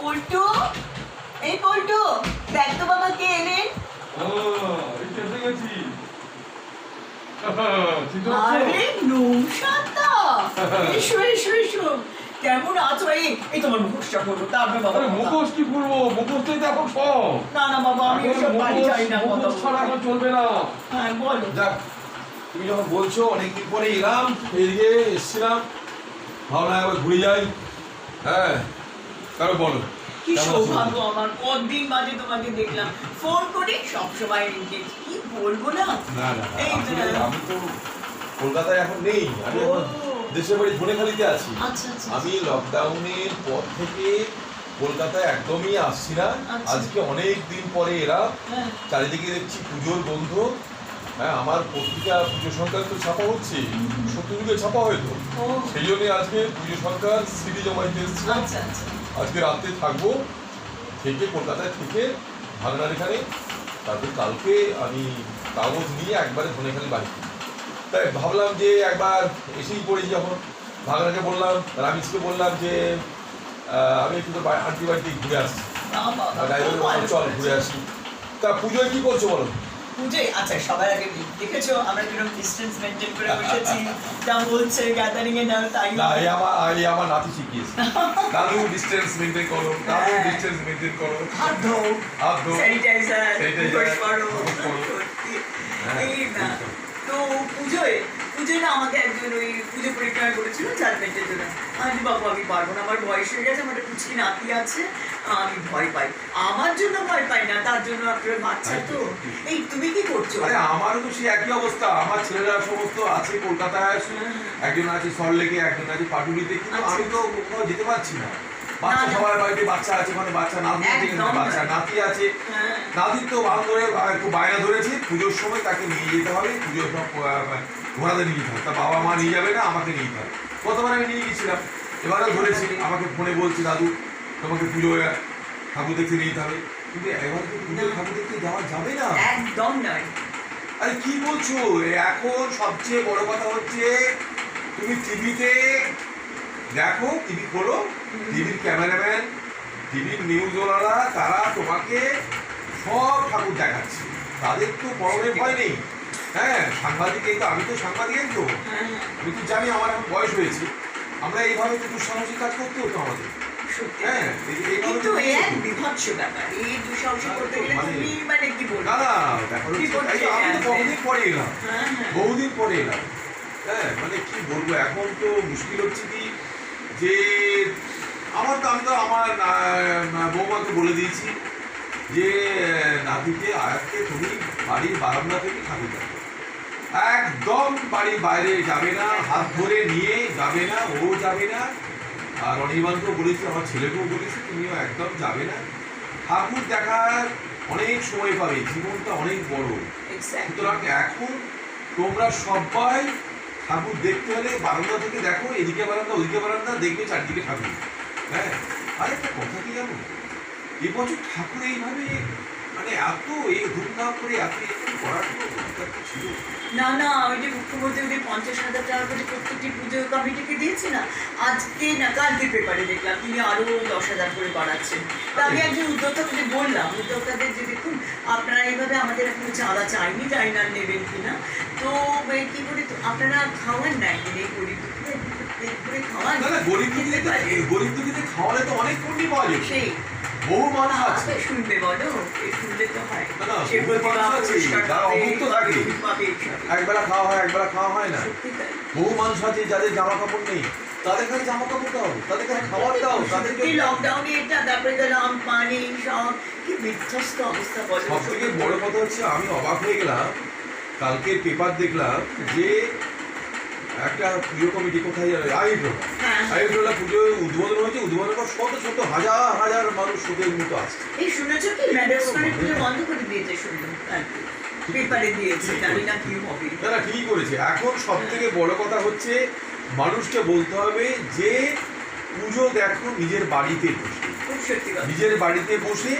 পল্টু, এই পল্টু, দেখ তো বাবা কে এলেন। আরে নৌশাদা, এসো এসো এসো। কেমন আছো? এই তোমার মুখোশটা পরো, তারপরে বাবা। মুখোশ কি পরবো? মুখোশটাই তো এখন সব। না না বাবা, আমি এসব বাড়ি যাই না। মুখোশ ছাড়া এখন চলবে না। হ্যাঁ বলো। যাক, তুমি যখন বলছো, অনেকদিন পরে এলাম, এদিকে এসছিলাম, ভাবনা একবার ঘুরে যাই। হ্যাঁ, তারপর বলো। কি সৌভাগ্য আমার, কতদিন বাদে তোমাকে দেখলাম। ফোন করি সবসময় এনগেজ, কি বলবো না। না না, এই আসলে আমি তো কলকাতায় এখন নেই, আমি এখন দেশের বাড়ি ধনেখালিতে আছি। আচ্ছা আচ্ছা। আমি লকডাউনের পর থেকে কলকাতায় একদমই আসছি না। আজকে অনেক দিন পরে এরা, চারিদিকে দেখছি পুজোর বন্ধ। হ্যাঁ, আমার পত্রিকা পুজো সংক্রান্ত ছাপা হচ্ছে, সত্যযুগে ছাপা হয়তো, সেই জন্য আজকে পুজো সংক্রান্ত সিডি জমা দিতে এসেছি। আজকে রাত্রে থাকবো, থেকে কলকাতায় থেকে ভাগনার এখানে, তারপর কালকে আমি কাগজ নিয়ে একবারে ধনেখালি বাড়ি। তাই ভাবলাম যে একবার এসেই পড়ি, যখন ভাগনাকে বললাম, রামিজকে বললাম যে আমি একটু তো আন্টি বাড়িতে ঘুরে আসছি, চল ঘুরে আসি। তা পুজোয় কি করছো বলো? পুজোয় আচ্ছা, সবার আগে দেখেছো আমরা কিরকম ডিস্টেন্স মেনটেন করে বসেছি, যা বলছে গ্যাদারিং এ নাও তাই না। এই আমার নাতি শিখিয়েছে, দাদু ডিস্টেন্স মেনটেন করো, দাদু ডিস্টেন্স মেনটেন করো, হাত ধোও, হাত ধোও, স্যানিটাইজার ইউজ করো। এই না তো পুজোয় না আমাকে একজন ওই পুজো পরিক্রমা করেছিল চারপেটের জন্য। আমি বাবু আমি পারবো না, আমার বয়স হয়ে গেছে, আমার কুচকি নাতি আছে, আমি ভয় পাই। আমার জন্য ভয় পাই না, তার জন্য আপনার বাচ্চা তো। এই তুমি কি করছো? আরে আমারও তো সেই একই অবস্থা। আমার ছেলেরা সমস্ত আছে কলকাতায়, একজন আছে সল্টলেকে, একজন আছে পাটুলিতে, কিন্তু আমি তো কোথাও যেতে পারছি না। বাচ্চা সবার বাড়িতে বাচ্চা আছে, মানে বাচ্চা নাতি আছে, বাচ্চা নাতি আছে। নাতির তো বান ধরে একটু বায়না ধরেছে, পুজোর সময় তাকে নিয়ে যেতে হবে, পুজোর সব ঘোরাতে নিয়ে যেতে হবে। তা বাবা মা নিয়ে যাবে না, আমাকে নিয়ে যেতে হবে। কতবার আমি নিয়ে গেছিলাম, এবারেও ধরেছি, আমাকে ফোনে বলছে দাদু তোমাকে পুজো ঠাকুর দেখতে নিয়ে যেতে হবে। কিন্তু এবার তো পুজোর ঠাকুর দেখতে যাওয়া যাবে না, একদম নয়। আরে কি বলছো? এখন সবচেয়ে বড় কথা হচ্ছে, তুমি টিভিতে দেখো, টিভি খোলো, টিভির ক্যামেরাম্যান, টিভির নিউজ ওয়ালারা, তারা তোমাকে সব ঠাকুর দেখাচ্ছে, তাদের তো মরণের ভয় নেই। হ্যাঁ, সাংবাদিক, এই তো আমি তো সাংবাদিক, তো আমি তো জানি, আমার এখন বয়স হয়েছে, আমরা এইভাবে তো দুঃসাহসিক কাজ করতে হতো আমাদের। হ্যাঁ, কিন্তু এক বিভৎস ব্যাপার, এই দুঃসাহসী করতে গেলে তুমি মানে কি বলবো? না না, ব্যাপার হচ্ছে আমি তো বহুদিন পরে এলাম, বহুদিন পরে এলাম। হ্যাঁ, মানে কি বলবো, এখন তো মুশকিল হচ্ছে কি, যে আমি তো আমার বৌমাকে বলে দিয়েছি যে নাতিকে আয়াতকে তুমি বাড়ির বারান্দা থেকে ঠাকুর দেখো, একদম বাড়ির বাইরে যাবে না, হাত ধরে নিয়ে যাবে না, ও যাবে না। আর অনির্বাণকেও বলেছি, আমার ছেলেকেও বলেছি, তুমিও একদম যাবে না। ঠাকুর দেখার অনেক সময় পাবে, জীবনটা অনেক বড়। সুতরাং এখন তোমরা সবাই ঠাকুর দেখতে হলে বারান্দা থেকে দেখো, এদিকে বারান্দা ওদিকে বারান্দা, দেখবে চারদিকে ঠাকুর। হ্যাঁ, আরেকটা কথা কি জানো, এবছর ঠাকুর এইভাবে মানে এত এই ধুমধাম করে এত করার ছিল না। না, ওই যে মুখ্যমন্ত্রী 50,000 টাকা করে প্রত্যেকটি পুজো কমিটিকে দিয়েছে না, আজকে না কালকে পেপারে দেখলাম তিনি আরো 10,000 করে বাড়াচ্ছেন। তা আমি একজন উদ্যোক্তাকে বললাম, উদ্যোক্তাদের যে দেখুন আপনারা এইভাবে আমাদের এখন চাঁদা চাইনি, জানি না নেবেন কিনা, তো কি করে আপনারা খাওয়ান না একদিন এই গরিব খাওয়ান। গরিব দুঃখীদের খাওয়ালে তো অনেক পুণ্য পাওয়া যায়, সেই বহু মানুষ আছে। শুনবে বলো, শুনলে তো হয়, একবেলা খাওয়া হয়, একবেলা খাওয়া হয় না। বহু মানুষ আছে যাদের জামা কাপড় নেই, তাদের কাছে জামা কাপড় দাও, তাদের কাছে খাবার দাও, তাদেরকে লকডাউনে এটা, তারপরে গেলাম পানি সব কি বিধ্বস্ত অবস্থা। বলে সব থেকে বড় কথা হচ্ছে, আমি অবাক হয়ে গেলাম, কালকে পেপার দেখলাম যে একটা পুজো কমিটি কোথায় যাবে, আইড্রোলা পুজো উদ্বোধন হয়েছে, উদ্বোধনের পর শত শত হাজার হাজার মানুষ শোকের মতো আসছে। এই শুনেছো কি, ম্যাডাম পুজো বন্ধ করে দিয়েছে, শুনলাম পেপারে দিয়েছে, জানি না কি হবে। না ঠিকই করেছে। এখন সব থেকে বড় কথা হচ্ছে, মানুষকে বলতে হবে যে পুজো দেখো নিজের বাড়িতে বসে, নিজের বাড়িতে বসে,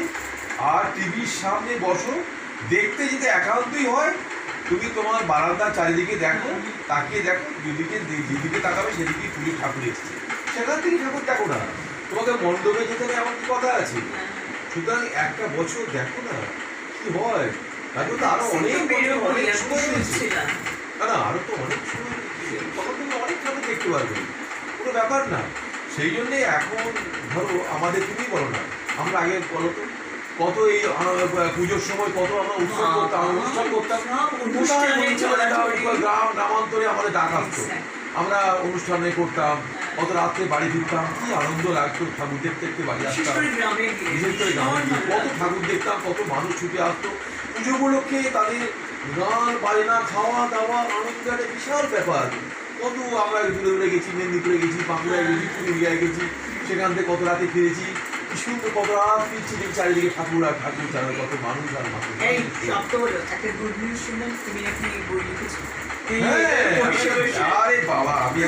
আর টিভির সামনে বসো, দেখতে যদি একান্তই হয়, তুমি তোমার বারান্দা চারিদিকে দেখো, তাকিয়ে দেখো, যেদিকে তাকাবে সেদিকে পুজো ঠাকুর এসছে, সেখান থেকে ঠাকুর দেখো না। তোমাকে মণ্ডপে যেতে হবে এমন কি কথা আছে? সুতরাং একটা বছর দেখো না কি হয়, তারপর তো আরো অনেক অনেক সময় রয়েছে। না না, আরো তো অনেক সময় রয়েছে, তখন তুমি অনেক ঠাকুর দেখতে পারবে, কোনো ব্যাপার না। সেই জন্যে এখন ধরো আমাদের, তুমি বলো না, আমরা আগে বলো তো কত এই পুজোর সময় কত আমরা উৎসব করতাম, অনুষ্ঠান করতাম, গ্রাম গ্রামান্তরে আমাদের ডাক আসতো, আমরা অনুষ্ঠানে করতাম, কত রাত্রে বাড়ি ফিরতাম, কি আনন্দ লাগতো ঠাকুর দেখতে দেখতে বাড়ি আসতাম। বিশেষ করে গ্রামে গিয়ে কত ঠাকুর দেখতাম, কত মানুষ ছুটে আসতো পুজো উপলক্ষে, তাদের গান বাজনা খাওয়া দাওয়া আনন্দ একটা বিশাল ব্যাপার। কত আমরা দূরে দূরে গেছি, মেদিনীপুরে গেছি, বাঁকুড়ায় গেছি, পুরুলিয়ায় গেছি, সেখান থেকে কত রাতে ফিরেছি, কি সুন্দর কত রাত ফিরছি, চারিদিকে ঠাকুর আর ঠাকুর ছাড়া কত মানুষ আর মানুষ। আরে বাবা, আমি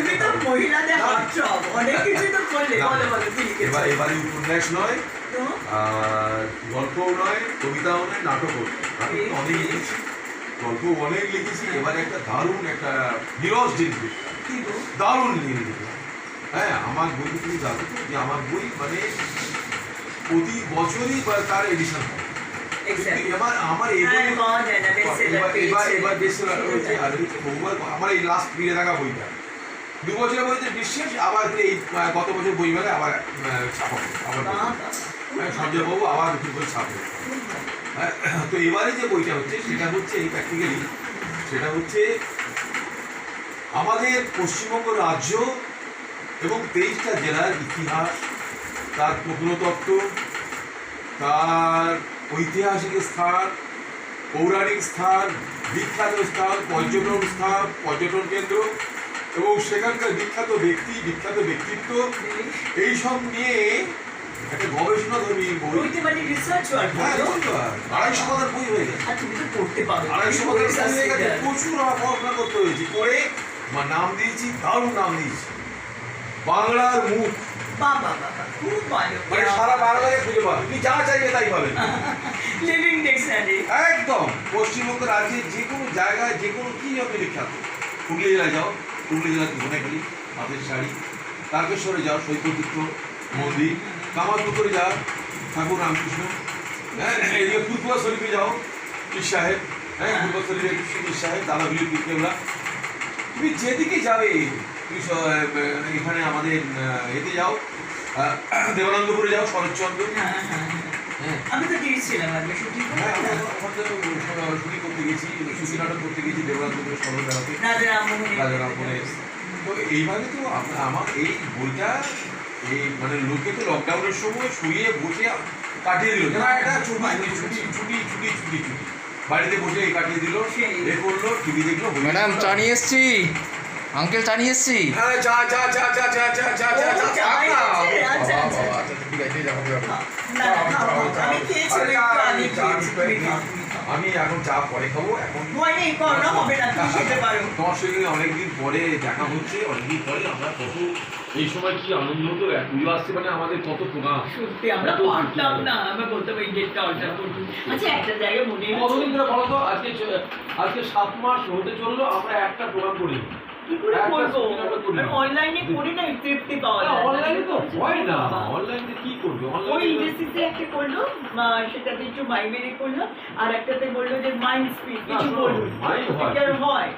এবারে উপন্যাস নয়, আর গল্পও নয়, কবিতাও নয়, নাটকও নয়, অনেক লিখেছি, গল্প অনেক লিখেছি। এবারে একটা দারুণ একটা নিরস জিনিস লিখলাম, দারুণ লিখলাম। হ্যাঁ, আমার বই তুমি জানো তো যে আমার বই মানে প্রতি বছরই তার এডিশন হয়। আমার এই লাস্ট ফিরে থাকা বইটা 2 বছরের বইতে বিশ্বাস, আবার এই গত বছর বই মেলে আবার ছাপাবো, আবার সঞ্জয় বাবু আবার নতুন বই ছাপবে। তো এবারে যে বইটা হচ্ছে সেটা হচ্ছে এই প্র্যাকটিক্যালি সেটা হচ্ছে আমাদের পশ্চিমবঙ্গ রাজ্য এবং 23টা জেলার ইতিহাস, তার প্রত্নতত্ত্ব, তার ঐতিহাসিক স্থান, পৌরাণিক স্থান, বিখ্যাত স্থান, পর্যটন কেন্দ্র এবং সেখানকার বিখ্যাত ব্যক্তি, বিখ্যাত ব্যক্তিত্ব, এইসব নিয়ে একটা গবেষণাধর্মী বই। 250 পাতার বই হয়ে গেছে, 250 পাতার বই হয়ে গেছে। প্রচুর আমার পড়াশোনা করতে হয়েছে, করে আমার নাম দিয়েছি, দারুণ নাম দিয়েছি, বাংলার মুখ। মানে সারা বাংলায় খুঁজে পাবে, তুমি যা চাইবে তাই পাবে একদম। পশ্চিমবঙ্গ রাজ্যের যে কোনো জায়গায় যে কোনো কি হবে বিখ্যাত, হুগলি জেলায় যাও, হুগলি জেলাতে ধনেখালি হাতের শাড়ি, তারকেশ্বরে যাও শৈত্যতীর্থ মন্দির, কামারপুকুরে যাও ঠাকুর রামকৃষ্ণ, হ্যাঁ এদিকে ফুটবল শরীফে যাও পীর সাহেব, হ্যাঁ ফুটবল শরীফে পীর সাহেব, দাদা বিলি পীর কেবলা। তুমি যেদিকে যাবে, এখানে আমাদের এতে যাও, দেবানন্দপুরে যাও, শরৎচন্দ্র, আমি তো গিয়েছিলাম শুটিং করতে গেছি, সুশী নাটক করতে গেছি দেবানন্দপুরে, শরৎ বেড়াতে, রাজারামপুরে। তো এইভাবে তো আমার এই বইটা এই মানে লোকে তো লকডাউনের সময় শুয়ে বসে কাটিয়ে দিল, না এটা ছুটি ছুটি ছুটি ছুটি ছুটি ছুটি বাড়িতে বসে কাটিয়ে দিল, এ করলো, টিভি দেখলো। ম্যাডাম চা নিয়ে এসছি, আঙ্কেল চা নিয়ে এসছি। হ্যাঁ চা চা চা চা চা চা চা চা চা চা আমি এখন চা পরে খাবো, এখন তোমার সঙ্গে অনেকদিন পরে দেখা হচ্ছে, অনেকদিন পরে আমরা কত এই সময় কি আনন্দ হতো, পুজো আসছে মানে আমাদের কত প্রোগ্রাম। সত্যি আমরা পারতাম না, আমরা বলতাম এই ডেটটা অল্টার করবো। আচ্ছা একটা জায়গায় মনে কতদিন ধরে বলো তো, আজকে 7 মাস হতে চললো আমরা একটা প্রোগ্রাম করি। কি করে করবো, অনলাইনে করে না তৃপ্তি পাওয়া যায়। অনলাইনে তো হয় না, অনলাইনে কি করবে, ওই ইন্ডাস্ট্রিতে একটা করলো, সেটাতে একটু মাইমেরে করলো, আর একটাতে বললো যে মাইন্ড স্পিড কিছু বলুন, এটা হয়।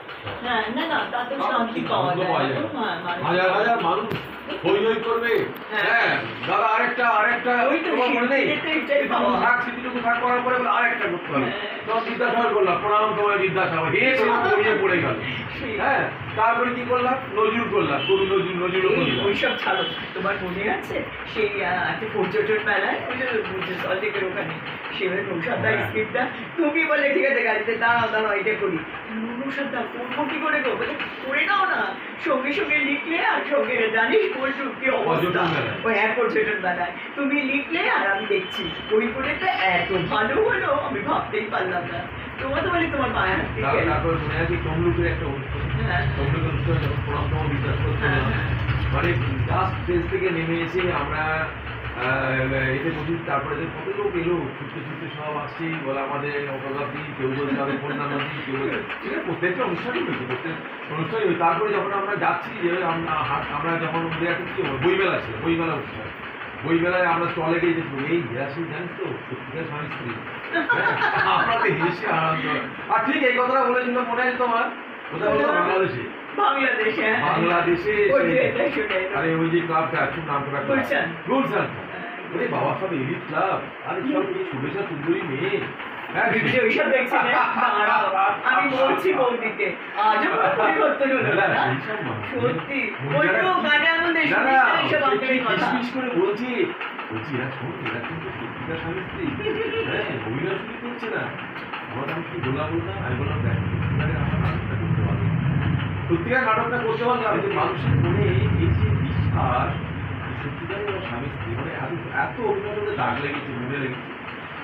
হ্যাঁ না না, তাতে শান্তি পাওয়া যায়, হাজার হাজার মানুষ হই হই করবে। হ্যাঁ দাদা আরেকটা ওই তো থাক, স্মৃতিটুকু থাক করার পরে আরেকটা করতে হবে। তখন বিদ্যাসাগর করলাম, প্রণাম তোমায় বিদ্যাসাগর, হে তোমার পড়িয়ে পড়ে গেল। হ্যাঁ তারপরে কি করলাম, নজরুল করলাম, কবি নজরুল। ওইসব ছাড়ো, তোমার মনে আছে সেই একটা পর্যটন মেলায় ওই যে সল্টেকের ওখানে সেভাবে নৌসাদার স্ক্রিপ্টটা তুমি বলে ঠিক আছে গাড়িতে দাঁড়াও এটা করি, নৌসাদা করবো কি করে গো, বলে করে নাও না, সঙ্গে সঙ্গে লিখলে আর সঙ্গে জানিস বলছো কি অবস্থা। ওই হ্যাঁ পর্যটন মেলায় তুমি লিখলে আর আমি দেখছি, ওই করে তো এত ভালো হলো আমি ভাবতেই পারলাম না। তোমার তো বলি তোমার মায়ের হাত থেকে তারপর মনে আছে তমলুকের একটা অনুষ্ঠান, তমলুকের অনুষ্ঠানে যখন প্রণাম তোমার বিশ্বাস করতে মানে জাস্ট স্টেজ থেকে নেমে এসে আমরা এতে বসি, তারপরে যে কত লোক এলো ছুটতে ছুটতে সব আসছি, বলে আমাদের অপরাধী, কেউ বলছে তাদের কন্যা নদী, কেউ বলছে প্রত্যেকটা অনুষ্ঠানই হয়েছে, প্রত্যেক অনুষ্ঠানই হয়েছে। তারপরে যখন আমরা যাচ্ছি যে আমরা যখন ওদের একটা কি বইমেলা ছিল, বইমেলা অনুষ্ঠান, ওই বেলায় আমরা চলে গিয়ে দেখবো এই হিরাসি জানিস তো সত্যিকার স্বামী স্ত্রী আমরা তো হেসে আনন্দ। আর ঠিক এই কথাটা বলেছিল মনে আছে তোমার? কোথায় বলতো? বাংলাদেশে। বাংলাদেশে বাংলাদেশে আরে ওই যে ক্লাবটা খুব নাম করা গুলশান। গুলশান। আরে বাবা সব এলিট ক্লাব। আরে সব এই শুভেচ্ছা সুন্দরী মেয়ে। হ্যাঁ ভিডিও এইসব দেখছি না, দাঁড়াও, আমি বলছি বৌদিকে আজও পরিবর্তন হলো না সত্যি ওইটু গানে আমাদের এইসব আঙ্কেলের কথা কিসমিস করে বলছি এরা শোন এরা কিন্তু সত্যিকার স্বামী স্ত্রী। হ্যাঁ অভিনয় শুরু করছে না। আমার আমি কি বললাম আমি বললাম দেখ সত্যিকারের আমার নাটকটা করতে পারবে, সত্যিকার নাটকটা করতে পারলাম যে মানুষের মনে এই যে বিশ্বাস সত্যিকারের ওরা স্বামী স্ত্রী মানে এত অভিনয় করে দাগ লেগেছে মনে লেগেছে।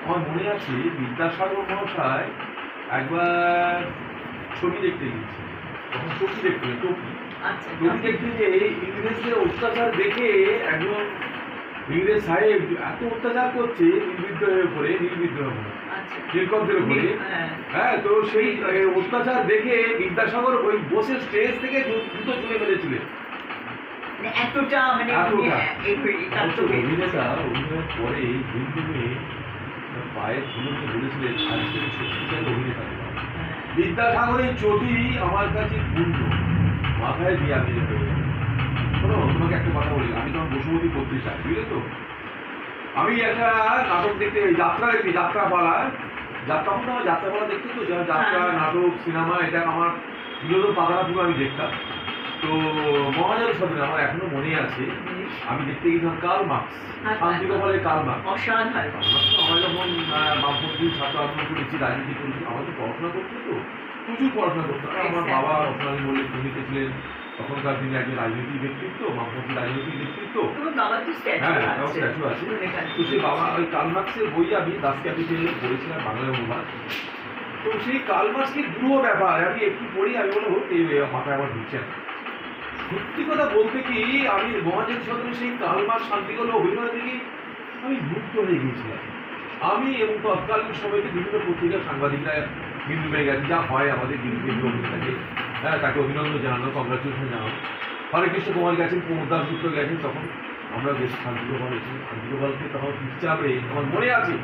আমার মনে আছে বিদ্যাসাগর মহাশয় একবার ছবি দেখতে গিয়েছে, তখন টকি দেখতে টকি দেখতে যে ইংরেজদের অত্যাচার দেখে একজন ইংরেজ সাহেব এত অত্যাচার করছে নির্বিদ্রোহের উপরে নীলকণ্ঠের উপরে। হ্যাঁ তো সেই অত্যাচার দেখে বিদ্যাসাগর ওই বসে স্টেজ থেকে জুতো চুলে মেরেছিলেন। এতটা মানে অভিনেতা অভিনয়ের পরে হিন্দুমে পায়ের ধুলোকে বলেছিলেন আজকে সত্যিকার অভিনেতা। বিদ্যাসাগরের চটি আমার কাছে পূর্ণ মাথায় দিয়ে আমি শোনো তোমাকে একটা কথা বলি, আমি তখন বসুমতী পত্রিকা বুঝলে তো, আমি একটা নাটক দেখতে যাত্রাপালা যাত্রাপালা দেখতে তো যাত্রা নাটক সিনেমা এটা আমার বিনোদন পাতাটা পুরো আমি দেখতাম। তো মহাজন সদনে আমার এখনো মনে আছে আমি দেখতে গেছিলাম কার্ল মার্কস, শান্তিগোপালের কার্ল মার্কস। আমরা যখন বামপন্থী ছাত্র আন্দোলন করেছি রাজনীতি করেছি আমার তো পড়াশোনা করতে তো প্রচুর পড়াশোনা করতাম। আমার বাবা রচনালী মল্লিক ভূমিতে ছিলেন, তখনকার দিনে একজন রাজনৈতিক ব্যক্তিত্ব, বামপন্থী রাজনৈতিক ব্যক্তিত্ব। হ্যাঁ স্ট্যাচু আছে। তো সেই বাবা ওই কার্ল মার্কসের বই আমি দাস ক্যাপিটালে পড়েছিলাম বাংলা অনুবাদ। তো সেই কার্ল মার্কসের পুরো ব্যাপার আমি একটু পড়ি, আমি বলবো এই মাথায় আমার ঢুকছে না। সত্যি কথা বলতে কি আমি মহাজন সদনে সেই কার্ল মার্কস শান্তিগোপাল অভিনয় থেকে আমি মুগ্ধ হয়ে গিয়েছিলাম। আমি এবং তৎকালীন সময়কে বিভিন্ন পত্রিকার সাংবাদিকরা হিন্দু ম্যাগাজিন যা হয় আমাদের হিন্দু অভিনেতাকে হ্যাঁ তাকে অভিনন্দন জানানো, কংগ্রাচুলেশন জানানো। হরে কৃষ্ণ কুমার গেছেন, প্রমোদ দাসগুপ্ত গেছেন, তখন আমরা বেশ শান্তিগোপাল এসেছি। শান্তিগোপালকে তখন পিকচারে আমার মনে আছে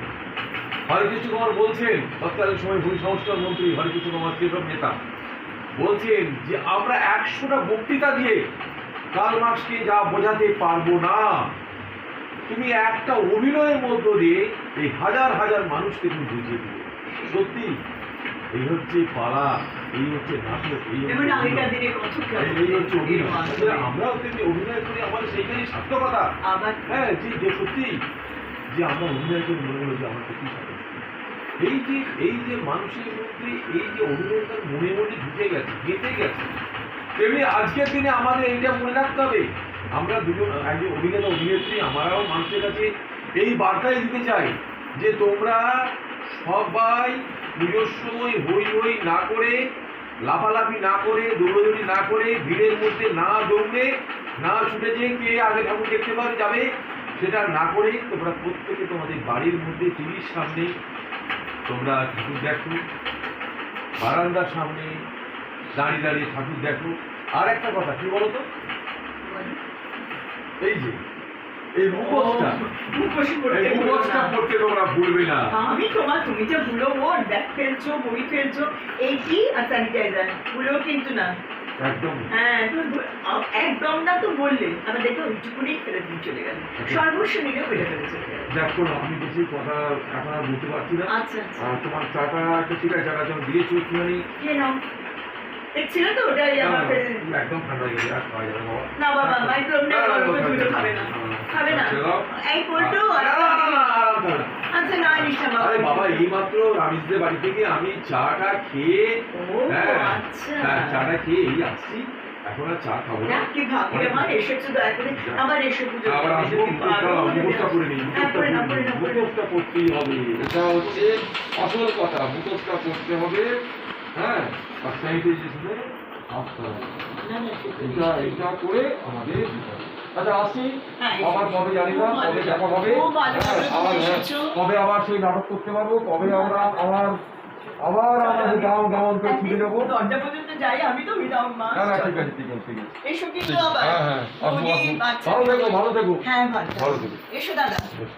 হরে কৃষ্ণ কুমার বলছেন, তৎকালীন সময় ভূমি সংস্কার মন্ত্রী হরে কৃষ্ণ কুমার ত্রিপুরা নেতা বলছেন যে আমরা 100টা বক্তৃতা দিয়ে কার্ল মার্কসকে যা বোঝাতে পারবো না, তুমি একটা অভিনয়ের মধ্য দিয়ে এই হাজার হাজার মানুষকে তুমি বুঝিয়ে দিবে। সত্যি এই হচ্ছে পালা, এই হচ্ছে নাটক, এই হচ্ছে অভিনয়। আমরাও তেমনি অভিনয় করি, আমাদের সেইখানে সার্থকতা। হ্যাঁ যে সত্যি যে আমরা অভিনয় করে মনে হলো যে আমার সত্যি সার্থক। এই যে মানুষের মধ্যে এই যে অভিনয়টার মনে মনে ঢুকে গেছে, গেঁথে গেছে, তেমনি আজকের দিনে আমাদের এইটা মনে রাখতে হবে। আমরা দুজন একজন অভিনেতা অভিনেত্রী আমরাও মানুষের কাছে এই বার্তাই দিতে চাই যে তোমরা সবাই নিজস্ব হই হই না করে, লাফালাফি না করে, দৌড়দৌড়ি না করে, ভিড়ের মধ্যে না দৌড়ে, না ছুটে যেয়ে কে আগে ঠাকুর দেখতে পারে যাবে সেটা না করে তোমরা প্রত্যেকে তোমাদের বাড়ির মধ্যে টিভির সামনে তোমরা ঠাকুর দেখো, বারান্দার সামনে দাঁড়িয়ে দাঁড়িয়ে ঠাকুর দেখো। আর একটা কথা কি বলতো, এই যে এই মুখোশটা পড়তে তোমরা ভুলবে না। আমি তুমি যে ভুলো ওর ব্যাগ ফেলছো, বই ফেলছো, এইটি আর স্যানিটাইজার ভুলো কিন্তু না একদম। হ্যাঁ একদম না তো বললে আবার দেখো ওইটুকুনি ফেলে দিয়ে চলে গেল, সর্বস্ব নিলে ফেলে ফেলেছে। দেখো আমি বেশি কথা এখন আর বলতে পারছি না। আচ্ছা তোমার চাটা একটা ঠিক আছে, চাটা যখন দিয়েছো একটুখানি দেখছিল তো ওটাই আমার একদম ঠান্ডা হয়ে গেছে, আর খাওয়া যাবে বাবা না বাবা মাইক্রোওয়েভ খাবে না এই পল্টু আচ্ছা না নিস না আরে বাবা এই মাত্র রামিসদের বাড়ি থেকে আমি চাটা খেয়ে চাটা খেয়ে এই আসছি, এখন আর চা খাবো না। কি ভাবি আমার এসেছো দয়া করে আবার এসে পুজো আবার আসবো, মুখোশটা করে নিই, মুখোশটা করতেই হবে, এটা হচ্ছে আসল কথা, মুখোশটা করতে হবে। হ্যাঁ আর স্যানিটাইজেশনে আসতে হবে, এটা করে আমাদের। আচ্ছা আসি আবার কবে জানি না, কবে দেখা হবে, কবে আবার সেই নাটক করতে পারবো, কবে আমরা আবার আমরা গাঁও করে ফিরে যাবো। যাই, আমি তো বিরাম মা। না না চলো। ঠিক আছে ঠিক আছে ঠিক আছে এসো কিন্তু ঠিক আছে। আবার। হ্যাঁ হ্যাঁ আসবো বৌদি, আসবো বাচ্চা ভালো থেকো ভালো থেকো হ্যাঁ ভালো ভালো থেকো এসো দাদা, বেশ।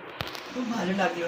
খুব ভালো লাগলো।